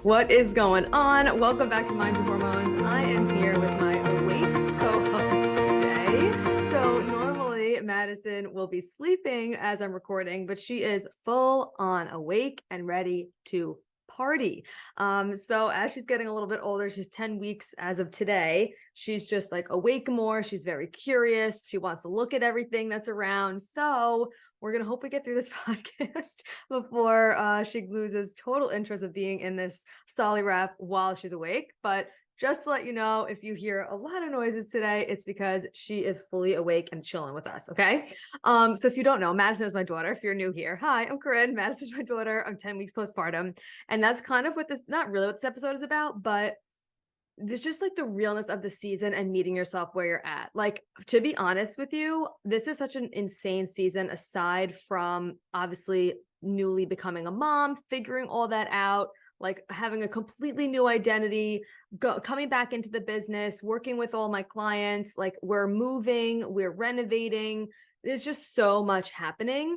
What is going on? Welcome back to Mind Your Hormones. I am here with my awake co-host today. So normally Madison will be sleeping as I'm recording, but she is full on awake and ready to party. So as she's getting a little bit older, she's 10 weeks as of today. She's just like awake more. She's very curious. She wants to look at everything that's around. So we're going to hope we get through this podcast before she loses total interest of being in this Solly wrap while she's awake. But just to let you know, if you hear a lot of noises today, it's because she is fully awake and chilling with us. Okay. So if you don't know, Madison is my daughter. If you're new here, hi, I'm Corinne. Madison is my daughter. I'm 10 weeks postpartum. And that's kind of what this, not really what this episode is about, but it's just like the realness of the season and meeting yourself where you're at. Like, to be honest with you, this is such an insane season, aside from obviously newly becoming a mom, figuring all that out, like having a completely new identity, coming back into the business, working with all my clients. Like, we're moving, we're renovating. There's just so much happening.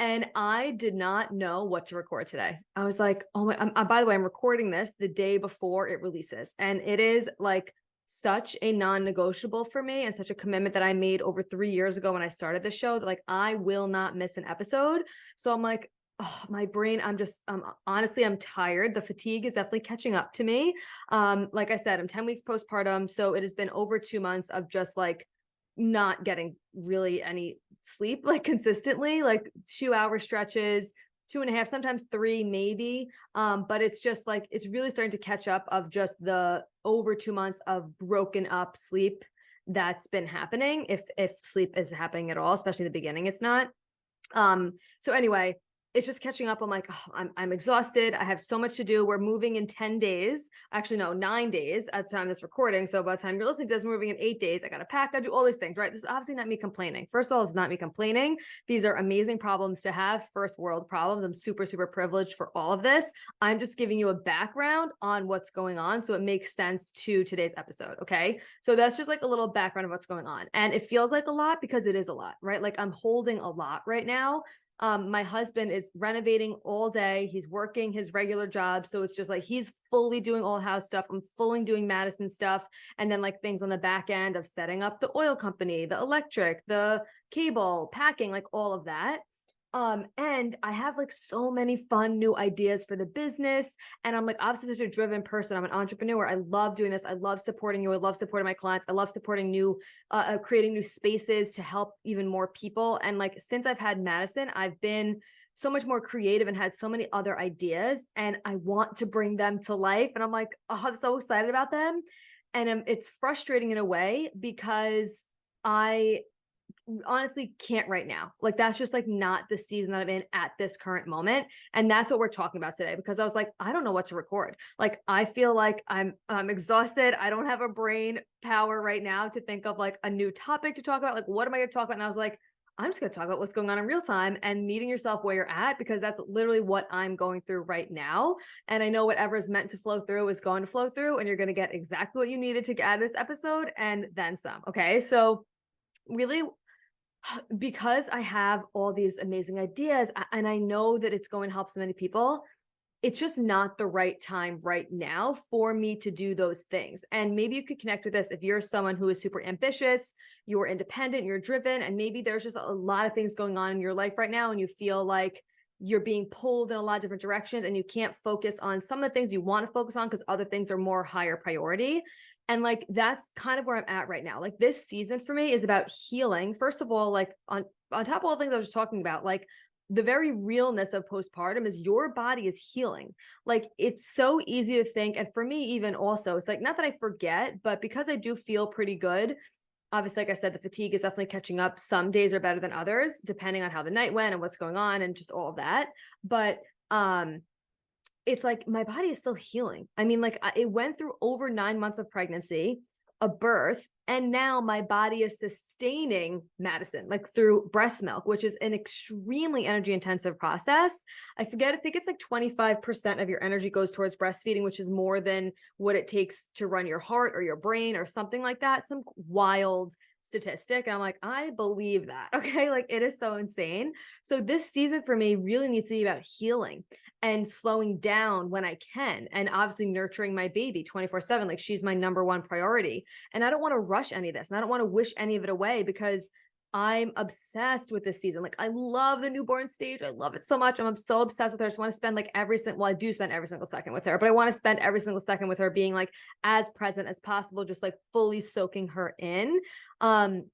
And I did not know what to record today. I was like, oh my, by the way, I'm recording this the day before it releases. And it is like such a non-negotiable for me and such a commitment that I made over 3 years ago when I started the show that like, I will not miss an episode. So I'm like, oh, my brain, honestly, I'm tired. The fatigue is definitely catching up to me. Like I said, I'm 10 weeks postpartum. So it has been over 2 months of just like not getting really any sleep, like consistently, like 2 hour stretches, 2.5, sometimes 3 maybe. But it's just like, it's really starting to catch up of just the over 2 months of broken up sleep that's been happening. If sleep is happening at all, especially in the beginning, it's not. So anyway, it's just catching up. I'm like, oh, I'm exhausted. I have so much to do. We're moving in 10 days. Actually, no, 9 days at the time of this recording. So by the time you're listening to this, we're moving in 8 days. I got to pack, I do all these things, right? This is obviously not me complaining. First of all, it's not me complaining. These are amazing problems to have, first world problems. I'm super, super privileged for all of this. I'm just giving you a background on what's going on so it makes sense to today's episode. Okay. So that's just like a little background of what's going on. And it feels like a lot because it is a lot, right? Like I'm holding a lot right now. My husband is renovating all day. He's working his regular job. So it's just like, he's fully doing all house stuff. I'm fully doing Madison stuff. And then like things on the back end of setting up the oil company, the electric, the cable, packing, like all of that. And I have like so many fun new ideas for the business. And I'm like, obviously such a driven person. I'm an entrepreneur. I love doing this. I love supporting you. I love supporting my clients. I love supporting creating new spaces to help even more people. And like, since I've had Madison, I've been so much more creative and had so many other ideas, and I want to bring them to life. And I'm like, oh, I'm so excited about them. And it's frustrating in a way because I honestly can't right now. Like, that's just like not the season that I'm in at this current moment. And that's what we're talking about today, because I was like, I don't know what to record. Like, I feel like I'm exhausted. I don't have a brain power right now to think of like a new topic to talk about. Like, what am I going to talk about? And I was like, I'm just going to talk about what's going on in real time and meeting yourself where you're at, because that's literally what I'm going through right now. And I know whatever is meant to flow through is going to flow through, and you're going to get exactly what you needed to get out of this episode and then some. Okay. So really, because I have all these amazing ideas and I know that it's going to help so many people, it's just not the right time right now for me to do those things. And maybe you could connect with this if you're someone who is super ambitious, you're independent, you're driven, and maybe there's just a lot of things going on in your life right now and you feel like you're being pulled in a lot of different directions and you can't focus on some of the things you want to focus on because other things are more higher priority. And like, that's kind of where I'm at right now. Like, this season for me is about healing. First of all, like on top of all the things I was just talking about, like the very realness of postpartum is your body is healing. Like, it's so easy to think. And for me, even also, it's like, not that I forget, but because I do feel pretty good. Obviously, like I said, the fatigue is definitely catching up. Some days are better than others, depending on how the night went and what's going on and just all of that. But, it's like my body is still healing. I mean, like it went through over 9 months of pregnancy, a birth, and now my body is sustaining Madison, like through breast milk, which is an extremely energy intensive process. I think it's like 25% of your energy goes towards breastfeeding, which is more than what it takes to run your heart or your brain or something like that. Some wild statistic. And I'm like, I believe that. Okay. Like, it is so insane. So this season for me really needs to be about healing. and slowing down when I can, and obviously nurturing my baby 24/7. Like, she's my number one priority. And I don't want to rush any of this. And I don't want to wish any of it away because I'm obsessed with this season. Like, I love the newborn stage. I love it so much. I'm so obsessed with her. I just want to spend like well, I do spend every single second with her, but I want to spend every single second with her being like as present as possible, just like fully soaking her in. And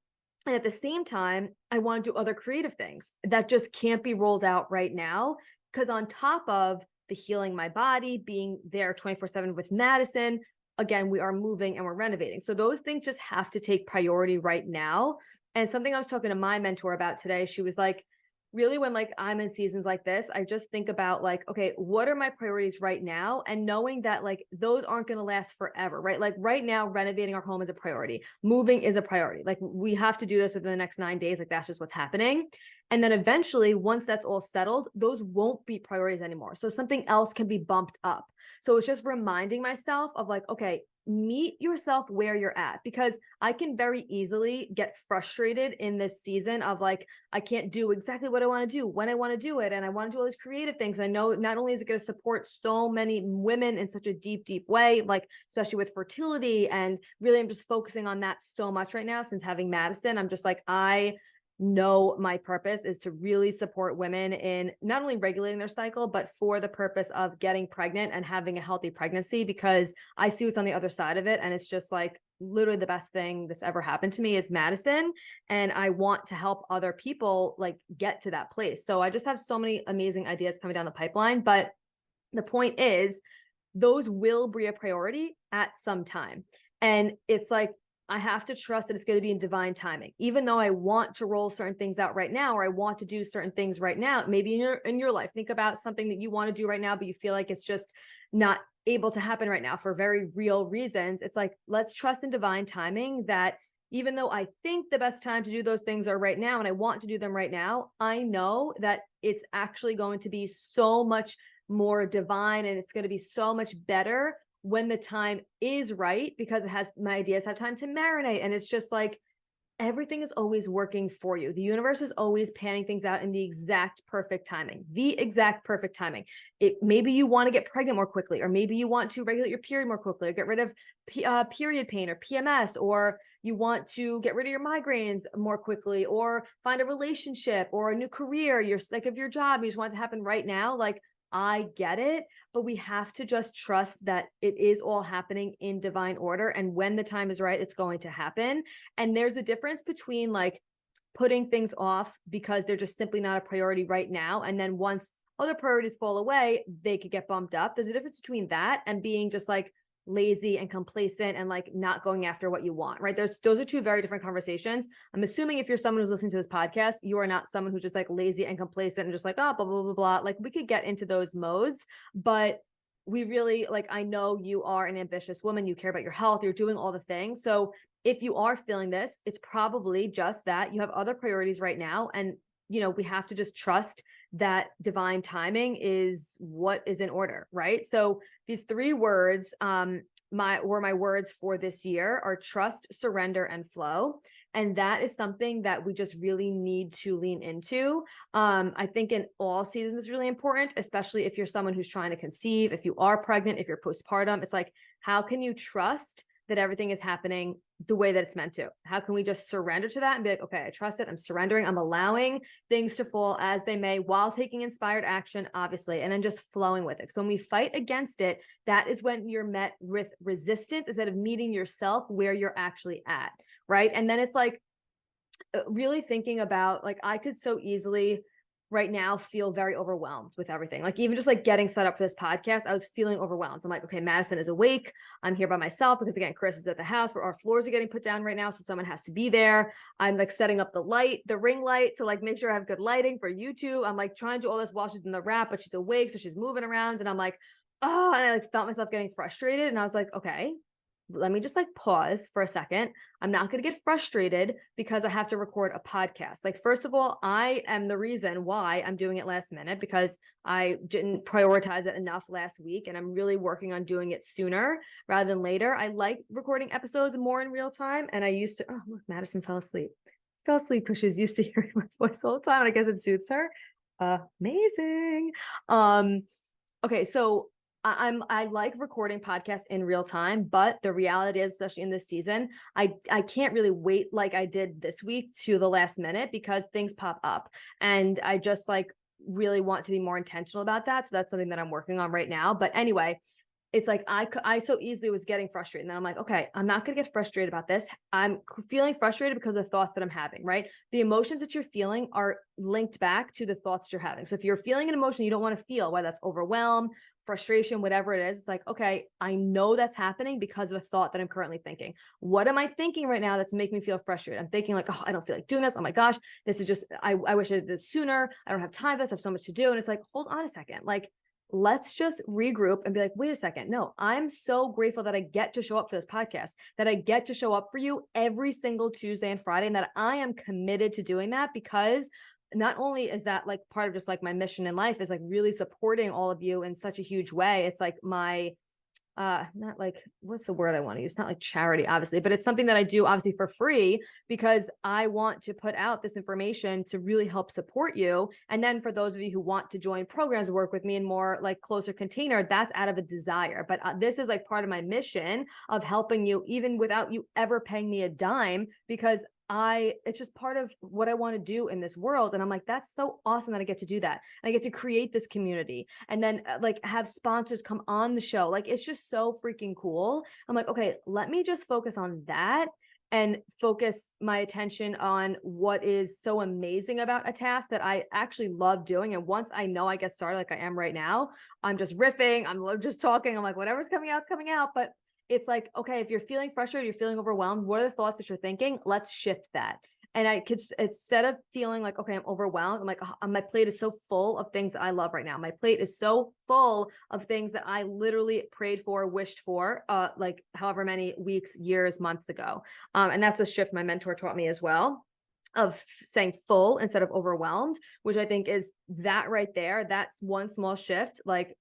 at the same time, I want to do other creative things that just can't be rolled out right now. Because on top of the healing my body, being there 24/7 with Madison, again, we are moving and we're renovating. So those things just have to take priority right now. And something I was talking to my mentor about today, she was like, really, when like I'm in seasons like this, I just think about like, okay, what are my priorities right now? And knowing that like those aren't going to last forever, right? Like right now, renovating our home is a priority. Moving is a priority. Like, we have to do this within the next 9 days. Like, that's just what's happening. And then eventually, once that's all settled, those won't be priorities anymore. So something else can be bumped up. So it's just reminding myself of like, okay, meet yourself where you're at, because I can very easily get frustrated in this season of like, I can't do exactly what I want to do when I want to do it. And I want to do all these creative things. And I know not only is it going to support so many women in such a deep, deep way, like especially with fertility. And really, I'm just focusing on that so much right now since having Madison. I'm just like, I know my purpose is to really support women in not only regulating their cycle, but for the purpose of getting pregnant and having a healthy pregnancy, because I see what's on the other side of it. And it's just like literally the best thing that's ever happened to me is Madison. And I want to help other people like get to that place. So I just have so many amazing ideas coming down the pipeline. But the point is, those will be a priority at some time. And it's like, I have to trust that it's going to be in divine timing. Even though I want to roll certain things out right now, or I want to do certain things right now, maybe in your life, think about something that you want to do right now, but you feel like it's just not able to happen right now for very real reasons. It's like, let's trust in divine timing that even though I think the best time to do those things are right now, and I want to do them right now, I know that it's actually going to be so much more divine, and it's going to be so much better when the time is right, because my ideas have time to marinate. And it's just like, everything is always working for you. The universe is always panning things out in the exact perfect timing, maybe you want to get pregnant more quickly, or maybe you want to regulate your period more quickly, or get rid of period pain or PMS, or you want to get rid of your migraines more quickly, or find a relationship or a new career. You're sick of your job. You just want it to happen right now. Like, I get it, but we have to just trust that it is all happening in divine order. And when the time is right, it's going to happen. And there's a difference between like putting things off because they're just simply not a priority right now. And then once other priorities fall away, they could get bumped up. There's a difference between that and being just like lazy and complacent and like not going after what you want, right? Those are two very different conversations. I'm assuming if you're someone who's listening to this podcast, you are not someone who's just like lazy and complacent and just like, oh, blah, blah, blah, blah. Like, we could get into those modes, but we really, like, I know you are an ambitious woman. You care about your health. You're doing all the things. So if you are feeling this, it's probably just that you have other priorities right now. And, we have to just trust that divine timing is what is in order, right? So these 3 words, my words for this year are trust, surrender, and flow. And that is something that we just really need to lean into. I think in all seasons is really important, especially if you're someone who's trying to conceive, if you are pregnant, if you're postpartum. It's like, how can you trust that everything is happening the way that it's meant to? How can we just surrender to that and be like, okay, I trust it. I'm surrendering. I'm allowing things to fall as they may while taking inspired action, obviously, and then just flowing with it. So when we fight against it, that is when you're met with resistance instead of meeting yourself where you're actually at, right? And then it's like really thinking about, like, I could so easily right now feel very overwhelmed with everything. Like, even just like getting set up for this podcast, I was feeling overwhelmed. I'm like, okay, Madison is awake. I'm here by myself because again, Chris is at the house where our floors are getting put down right now. So someone has to be there. I'm like setting up the ring light to like make sure I have good lighting for YouTube. I'm like trying to do all this while she's in the wrap, but she's awake. So she's moving around and I'm like, oh, and I like felt myself getting frustrated. And I was like, okay, let me just like pause for a second. I'm not going to get frustrated because I have to record a podcast. Like, first of all, I am the reason why I'm doing it last minute because I didn't prioritize it enough last week. And I'm really working on doing it sooner rather than later. I like recording episodes more in real time. And I used to, oh, look, Madison fell asleep because she's used to hearing my voice all the time. And I guess it suits her. Amazing. Okay, so I like recording podcasts in real time, but the reality is, especially in this season, I can't really wait like I did this week to the last minute because things pop up, and I just like really want to be more intentional about that. So that's something that I'm working on right now. But anyway, it's like I so easily was getting frustrated. And then I'm like, okay, I'm not going to get frustrated about this. I'm feeling frustrated because of the thoughts that I'm having, right? The emotions that you're feeling are linked back to the thoughts you're having. So if you're feeling an emotion you don't want to feel, whether that's overwhelm, frustration, whatever it is, it's like, okay, I know that's happening because of a thought that I'm currently thinking. What am I thinking right now that's making me feel frustrated? I'm thinking like, oh, I don't feel like doing this. Oh my gosh, this is just, I wish I did this sooner. I don't have time for this. I have so much to do. And it's like, hold on a second. Like, let's just regroup and be like, wait a second. No, I'm so grateful that I get to show up for this podcast, that I get to show up for you every single Tuesday and Friday, and that I am committed to doing that because not only is that like part of just like my mission in life is like really supporting all of you in such a huge way. It's like my not like, what's the word I want to use? It's not like charity, obviously, but it's something that I do obviously for free because I want to put out this information to really help support you. And then for those of you who want to join programs, work with me in more like closer container, that's out of a desire. But this is like part of my mission of helping you even without you ever paying me a dime, because it's just part of what I want to do in this world. And I'm like, that's so awesome that I get to do that. And I get to create this community and then like have sponsors come on the show. Like, it's just so freaking cool. I'm like, okay, let me just focus on that and focus my attention on what is so amazing about a task that I actually love doing. And once I know I get started, like I am right now, I'm just riffing, I'm just talking. I'm like, whatever's coming out is coming out. But it's like, okay, if you're feeling frustrated, you're feeling overwhelmed, what are the thoughts that you're thinking? Let's shift that. And I could, instead of feeling like, okay, I'm overwhelmed, I'm like, oh, my plate is so full of things that I love right now. My plate is so full of things that I literally prayed for, wished for, like however many weeks, years, months ago. And that's a shift my mentor taught me as well, of saying full instead of overwhelmed, which I think is that right there. That's one small shift. Like,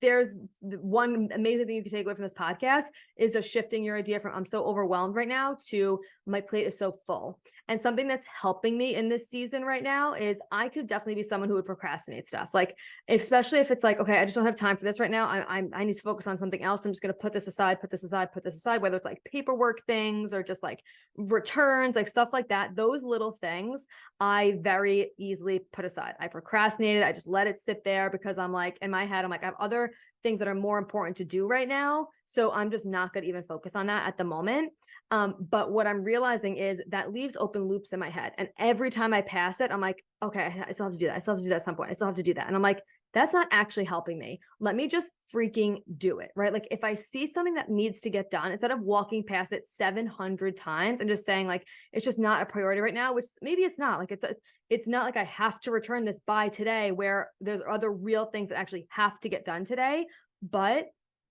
there's one amazing thing you can take away from this podcast is just shifting your idea from I'm so overwhelmed right now to my plate is so full. And something that's helping me in this season right now is I could definitely be someone who would procrastinate stuff. Like, especially if it's like, okay, I just don't have time for this right now. I need to focus on something else. I'm just going to put this aside, whether it's like paperwork things or just like returns, like stuff like that. Those little things I very easily put aside. I procrastinated. I just let it sit there because I'm like, in my head, I'm like, I have other things that are more important to do right now. So I'm just not going to even focus on that at the moment. But what I'm realizing is that leaves open loops in my head. And every time I pass it, I'm like, okay, I still have to do that. I still have to do that at some point. I still have to do that. And I'm like, that's not actually helping me. Let me just freaking do it, right? Like, if I see something that needs to get done, instead of walking past it 700 times and just saying like, it's just not a priority right now, which maybe it's not. Like, it's not like I have to return this by today, where there's other real things that actually have to get done today. But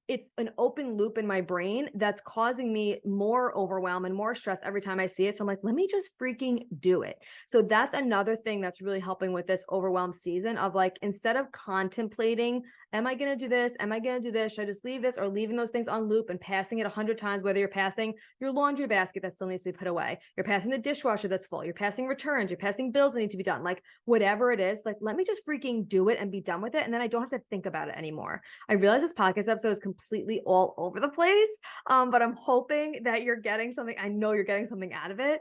it's an open loop in my brain that's causing me more overwhelm and more stress every time I see it. So I'm like, let me just freaking do it. So that's another thing that's really helping with this overwhelmed season of like, instead of contemplating, am I going to do this? Am I going to do this? Should I just leave this, or leaving those things on loop and passing it 100 times, whether you're passing your laundry basket that still needs to be put away, you're passing the dishwasher that's full, you're passing returns, you're passing bills that need to be done, like whatever it is, like, let me just freaking do it and be done with it. And then I don't have to think about it anymore. I realize this podcast episode is completely all over the place, but I'm hoping that you're getting something. I know you're getting something out of it.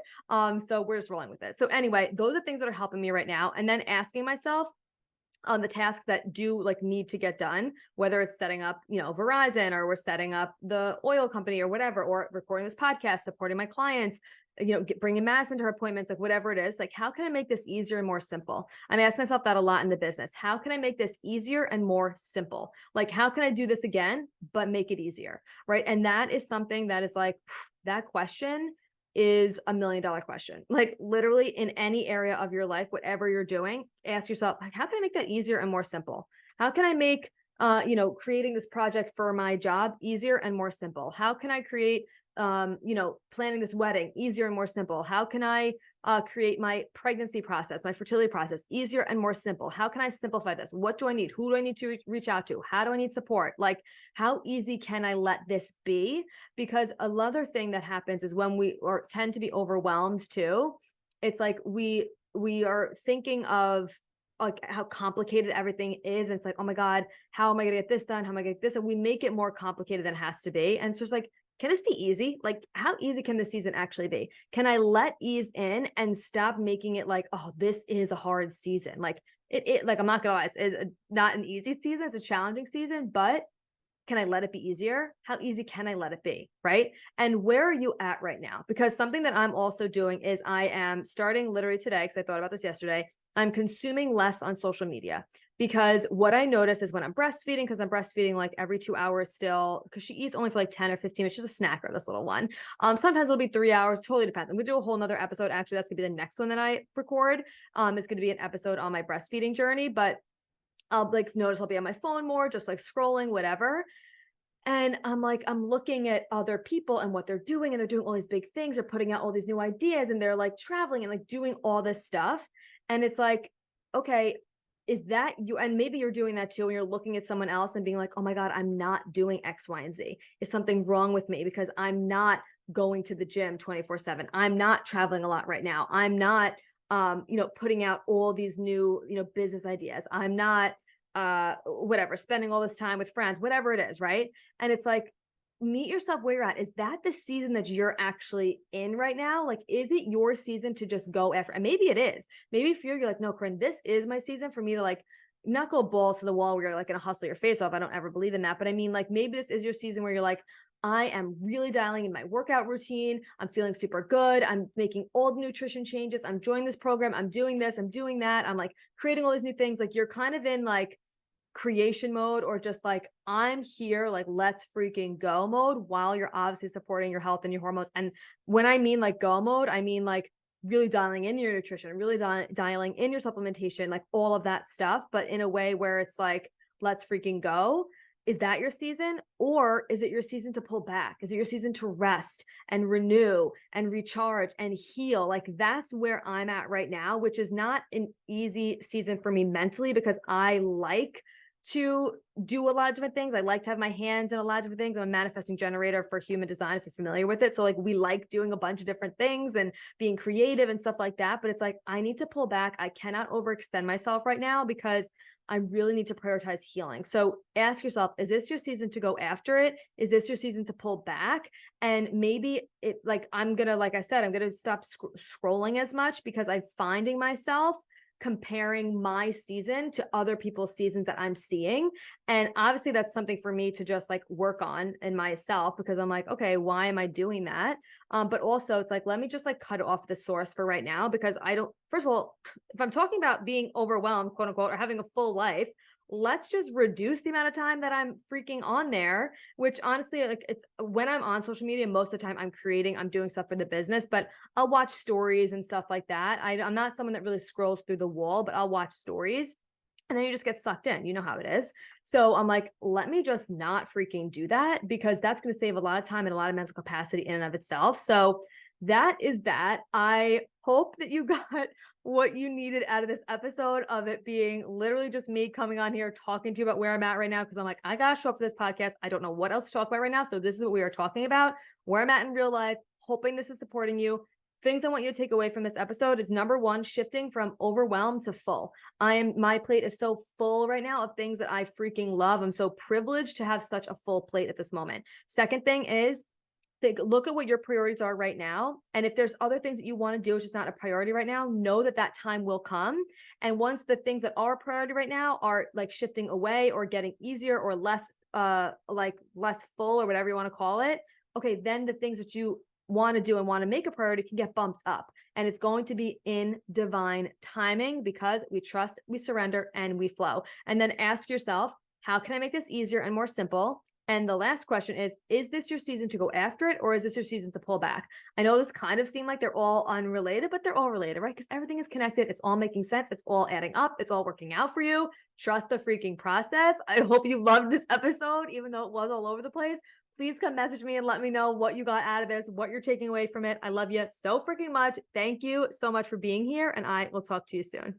So we're just rolling with it. So anyway, those are things that are helping me right now. And then asking myself, on the tasks that do like need to get done, whether it's setting up, Verizon, or we're setting up the oil company or whatever, or recording this podcast, supporting my clients, bringing Madison to her appointments, like whatever it is, like, how can I make this easier and more simple? I'm asking myself that a lot in the business. How can I make this easier and more simple? Like, how can I do this again, but make it easier? Right. And that is something that is like, that question is $1 million question. Like, literally in any area of your life, whatever you're doing, ask yourself, like, how can I make that easier and more simple? How can I make, creating this project for my job easier and more simple? How can I create, planning this wedding easier and more simple? How can I create my pregnancy process, my fertility process easier and more simple? How can I simplify this? What do I need? Who do I need to reach out to? How do I need support? Like, how easy can I let this be? Because another thing that happens is when we tend to be overwhelmed too, it's like we are thinking of, like how complicated everything is. And it's like, oh my God, how am I going to get this done? How am I going to get this? And we make it more complicated than it has to be. And it's just like, can this be easy? Like, how easy can this season actually be? Can I let ease in and stop making it like, oh, this is a hard season? Like like, I'm not gonna lie, it's not an easy season. It's a challenging season, but can I let it be easier? How easy can I let it be? Right. And where are you at right now? Because something that I'm also doing is I am starting literally today, because I thought about this yesterday. I'm consuming less on social media, because what I notice is when I'm breastfeeding, because I'm breastfeeding like every 2 hours still, because she eats only for like 10 or 15 minutes. She's a snacker, this little one. Sometimes it'll be 3 hours, totally depends. I'm gonna do a whole nother episode. Actually, that's gonna be the next one that I record. It's gonna be an episode on my breastfeeding journey, but I'll like notice I'll be on my phone more, just like scrolling, whatever. And I'm like, I'm looking at other people and what they're doing, and they're doing all these big things. They're putting out all these new ideas, and they're like traveling and like doing all this stuff. And it's like, okay, is that you? And maybe you're doing that too. And you're looking at someone else and being like, oh my God, I'm not doing X, Y, and Z. Is something wrong with me because I'm not going to the gym 24/7. I'm not traveling a lot right now. I'm not, putting out all these new, business ideas. I'm not, whatever, spending all this time with friends, whatever it is, right? And it's like, meet yourself where you're at. Is that the season that you're actually in right now? Like, is it your season to just go after? And maybe it is. Maybe for you, you're like, no, Corinne, this is my season for me to like not go balls to the wall where you're like gonna hustle your face off. I don't ever believe in that. But I mean, like, maybe this is your season where you're like, I am really dialing in my workout routine. I'm feeling super good. I'm making all the nutrition changes. I'm joining this program. I'm doing this. I'm doing that. I'm like creating all these new things. Like, you're kind of in like creation mode, or just like, I'm here, like, let's freaking go mode, while you're obviously supporting your health and your hormones. And when I mean like go mode, I mean like really dialing in your nutrition, really dialing in your supplementation, like all of that stuff, but in a way where it's like, let's freaking go. Is that your season? Or is it your season to pull back? Is it your season to rest and renew and recharge and heal? Like, that's where I'm at right now, which is not an easy season for me mentally, because I like to do a lot of different things. I like to have my hands in a lot of different things. I'm a manifesting generator for human design, if you're familiar with it. So like, we like doing a bunch of different things and being creative and stuff like that. But it's like, I need to pull back. I cannot overextend myself right now, because I really need to prioritize healing. So ask yourself, is this your season to go after it? Is this your season to pull back? And maybe it, like, like I said, I'm going to stop scrolling as much, because I'm finding myself comparing my season to other people's seasons that I'm seeing. And obviously that's something for me to just like work on in myself, because I'm like, okay, why am I doing that? But also it's like, let me just like cut off the source for right now, because I don't, first of all, if I'm talking about being overwhelmed, quote unquote, or having a full life, let's just reduce the amount of time that I'm freaking on there, which honestly, like, it's when I'm on social media, most of the time I'm doing stuff for the business, but I'll watch stories and stuff like that. I'm not someone that really scrolls through the wall, but I'll watch stories. And then you just get sucked in. You know how it is. So I'm like, let me just not freaking do that, because that's going to save a lot of time and a lot of mental capacity in and of itself. So that is that. I hope that you got what you needed out of this episode, of it being literally just me coming on here talking to you about where I'm at right now. Because I'm like, I got to show up for this podcast. I don't know what else to talk about right now. So this is what we are talking about, where I'm at in real life, hoping this is supporting you. Things I want you to take away from this episode is, number one, shifting from overwhelmed to full. My plate is so full right now of things that I freaking love. I'm so privileged to have such a full plate at this moment. Second thing is, look at what your priorities are right now. And if there's other things that you want to do, it's just not a priority right now, know that that time will come. And once the things that are a priority right now are like shifting away or getting easier or less, less full, or whatever you want to call it, okay, then the things that you want to do and want to make a priority can get bumped up. And it's going to be in divine timing, because we trust, we surrender, and we flow. And then ask yourself, how can I make this easier and more simple? And the last question is this your season to go after it, or is this your season to pull back? I know this kind of seemed like they're all unrelated, but they're all related, right? Because everything is connected. It's all making sense. It's all adding up. It's all working out for you. Trust the freaking process. I hope you loved this episode, even though it was all over the place. Please come message me and let me know what you got out of this, what you're taking away from it. I love you so freaking much. Thank you so much for being here, and I will talk to you soon.